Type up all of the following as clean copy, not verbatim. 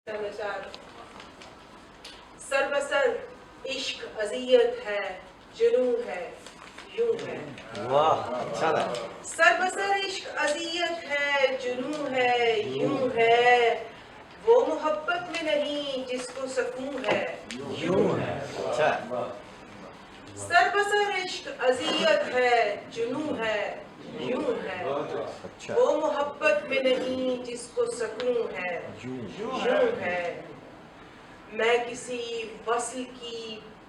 سر بسر عشق اذیت ہے جنوں ہے یوں ہے. واہ اچھا تھا. سر بسر عشق اذیت ہے جنوں ہے یوں ہے. وہ محبت میں نہیں جس کو سکون ہے یوں ہے. اچھا. سر بسر عشق اذیت ہے جنوں ہے یوں ہے. اچھا. وہ محبت میں نہیں جس کو سکون ہے یوں ہے. میں کسی وصل کی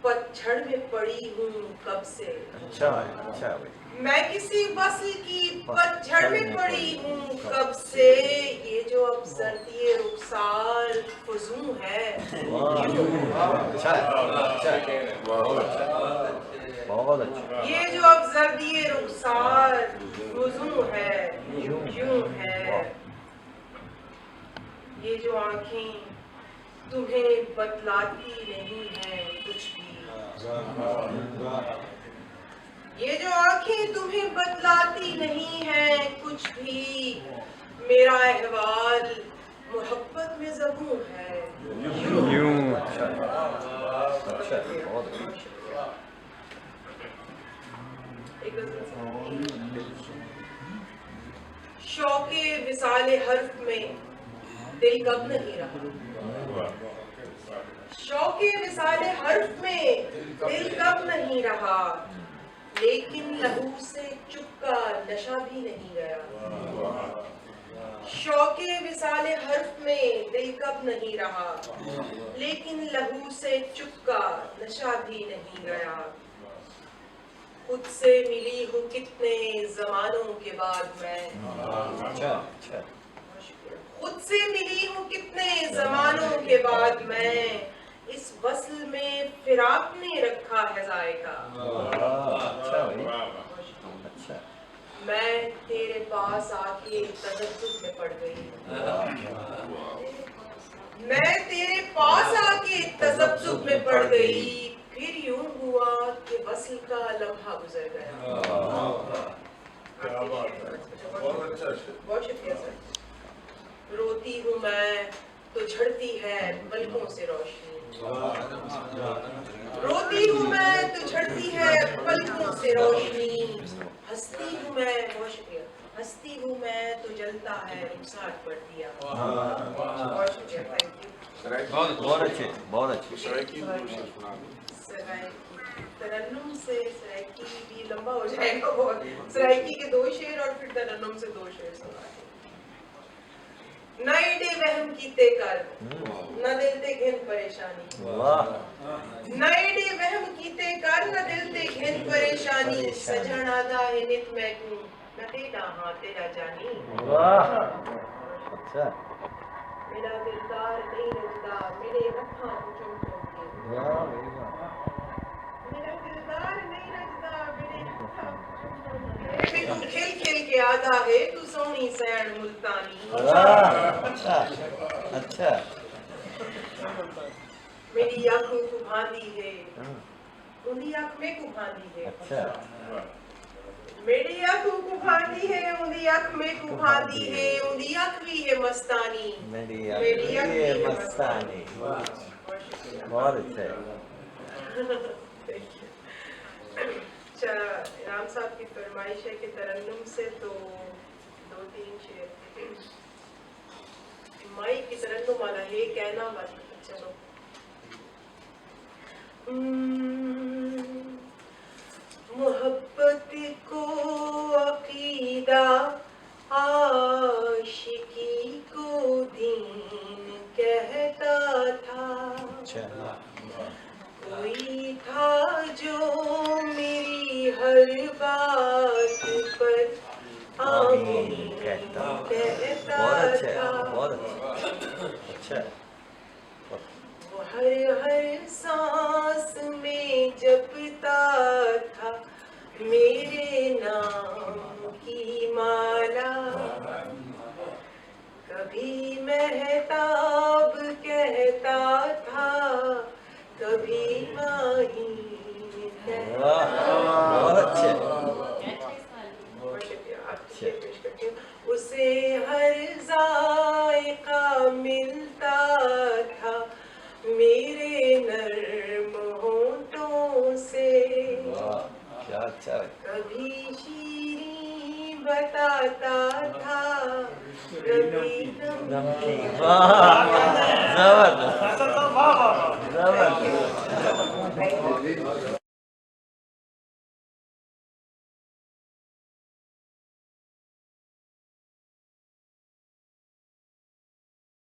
پتجھڑ میں پڑی ہوں کب سے. اچھا اچھا بھائی. میں کسی وصل کی پتجھڑ میں پڑی ہوں کب سے. یہ جو اب سردی رخسار فزوں ہے یوں ہے. اچھا بہت اچھا. یہ جو اب زردی رخسار فزوں ہے یوں ہے. یہ جو آنکھیں تمہیں بتلاتی نہیں ہیں کچھ بھی. یہ جو آنکھیں تمہیں بتلاتی نہیں ہیں کچھ بھی. میرا احوال محبت میں زبوں ہے یوں. اچھا اچھا بہت اچھا. شوق وصال حرف میں دل کب نہیں رہا. شوق وصال حرف میں دل کب نہیں رہا. لیکن لہو سے چپکا نشہ بھی نہیں گیا. شوق وصال حرف میں دل کب نہیں رہا. لیکن لہو سے چپکا نشہ بھی نہیں گیا. خود سے ملی ہوں کتنے زمانوں کے بعد میں. اچھا اچھا. خود سے ملی ہوں کتنے زمانوں کے بعد میں. اس وصل میں فراق نے رکھا ہے ذائقہ. اچھا بھائی. اچھا. میں تیرے پاس آ کے تذبذب میں پڑ گئی. میں تیرے پاس آ کے تذبذب میں پڑ گئی. پھر یوں ہوا کہ وصل کا لمحہ گزر گیا. بہت شکریہ سر. روتی ہوں میں تو جھڑتی ہے پلکوں سے روشنی. روتی ہوں میں تو جھڑتی ہے پلکوں سے روشنی. ہنستی ہوں میں. بہت شکریہ. ہنستی ہوں میں تو جلتا ہے رخسار پر دیا. بہت شکریہ. Thank you. بہت اچھے بہت اچھے. سرائکی ترنم سے سرائکی بھی لمبا ہو جائے گا بہت. سرائکی کے 2 شعر اور پھر ترنم سے 2 شعر سنائے. نہ ایڈے وہم کیتے کر نہ دل تے گھن پریشانی. نہ ایڈے وہم کیتے کر نہ دل تے گھن پریشانی. سجن آدا ہے نت میں کو نہ تیرا ہاں تیرا جانی. اچھا. میرا دلدار نہیں رجدا میرے ہتھاں کو چم چم کے. میرا دلدار نہیں رجدا میرے ہتھاں کو چم چم کے. تو کھل کھل کے آدا ہے تو سونی سین ملتانی. اچھا اچھا. میری آنکھوں کو بھاندی ہے اندھی آنکھ میں کو بھاندی ہے. اچھا. میری آنکھوں کو بھاندی ہے اندھی آنکھ میں کو بھاندی ہے. اندھی آنکھ بھی ہے مستانی. میری آنکھ بھی مستانی. بہت اچھا ہے. اچھا. رام صاحب کی فرمائش ہے کہ ترنم سے تو 2-3 شعر. مائی کی ترنم والا ہے کہنا مت. چلو. محبت کو عقیدہ عاشقی کو دین کہتا تھا. کوئی تھا جو میری ہر بات پر آمین کہتا تھا. وہ ہر سانس میں جپتا تھا میرے نام کی مالا. کبھی مہتاب کہتا تھا کبھی ماہی کہتا تھا. اسے ہر ذائقہ ملتا اچھا کبھی شیریں بتاتا تھا کبھی نمکین. واہ زبردست زبردست.